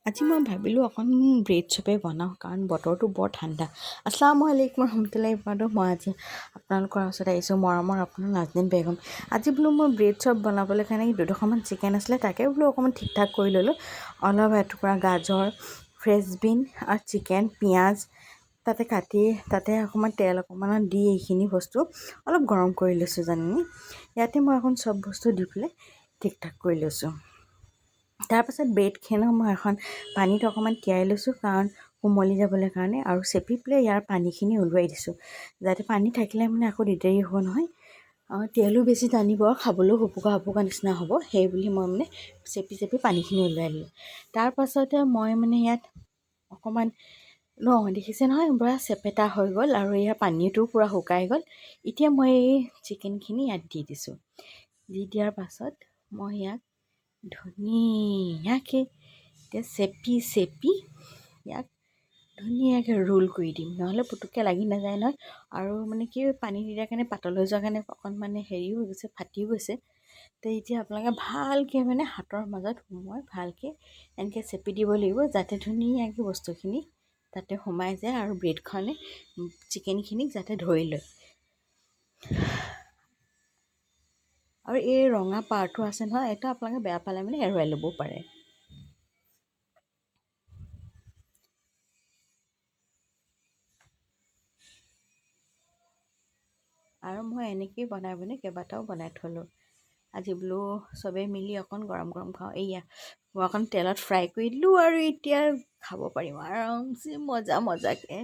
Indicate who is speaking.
Speaker 1: আজি মই ভাবিলোঁ অকণ ব্ৰেড চপে বনাওঁ কাৰণ বতৰটো বৰ ঠাণ্ডা। আসসালামু আলাইকুম ৰহমতুল্লাহি বাৰকাতুহু। মই আজি আপোনালোকৰ ওচৰত আহিছোঁ মৰমৰ আপোনাৰ নাজনীন বেগম। আজি বোলো মই ব্ৰেড চপ বনাবলৈ কাৰণে দুডোখৰমান চিকেন আছিলে, তাকে বোলো অকণমান ঠিক ঠাক কৰি ল'লোঁ। অলপ এটুকুৰা গাজৰ, ফ্ৰেঞ্চ বিন আৰু চিকেন, পিঁয়াজ তাতে কাটি তাতে অকণমান তেল অকণমান দি এইখিনি বস্তু অলপ গৰম কৰি লৈছোঁ জানেনে। ইয়াতে মই এখন চব বস্তু দি পেলাই ঠিক ঠাক কৰি লৈছোঁ। তাৰপাছত ব্ৰেডখিনিও মই এখন পানীত অকণমান তিয়াই লৈছোঁ কাৰণ কোমলি যাবলৈ কাৰণে, আৰু চেপি পেলাই ইয়াৰ পানীখিনি ওলোৱাই দিছোঁ যাতে পানী থাকিলে মানে আকৌ দিগদাৰি হ'ব নহয়, তেলো বেছি টানিব, খাবলৈও হুপুকা নিচিনা হ'ব, সেই বুলি মই মানে চেপি পানীখিনি ওলোৱাই দিলোঁ। তাৰপাছতে মই মানে ইয়াত অকণমান দেখিছে নহয় পূৰা চেপেটা হৈ গ'ল আৰু ইয়াৰ পানীটোও পূৰা শুকাই গ'ল। এতিয়া মই এই চিকেনখিনি ইয়াত দি দিছোঁ। দি দিয়াৰ পাছত মই ইয়াক ধুনীয়াকৈ এতিয়া চেপি ইয়াক ধুনীয়াকৈ ৰোল কৰি দিম, নহ'লে পুতুককৈ লাগি নাযায় নহয়। আৰু মানে কি পানী দিয়াৰ কাৰণে পাতল হৈ যোৱাৰ কাৰণে অকণ মানে হেৰিও হৈ গৈছে, ফাটিও গৈছে। তো এতিয়া আপোনালোকে ভালকৈ মানে হাতৰ মাজত সোমোৱাই ভালকৈ এনেকৈ চেপি দিব লাগিব যাতে ধুনীয়াকৈ বস্তুখিনি তাতে সোমাই যায় আৰু ব্ৰেডখনে চিকেনখিনিক যাতে ধৰি লয়। আৰু এই ৰঙা পাৰটো আছে নহয়, এইটো আপোনালোকে বেয়া পালে মানে এৰুৱাই ল'বও পাৰে। আৰু মই এনেকৈয়ে বনাই কেইবাটাও বনাই থ'লোঁ। আজি বোলো চবেই মিলি অকণ গৰম খাওঁ। মই অকণ তেলত ফ্ৰাই কৰি দিলোঁ আৰু এতিয়া খাব পাৰিম আৰামছে মজাকৈ।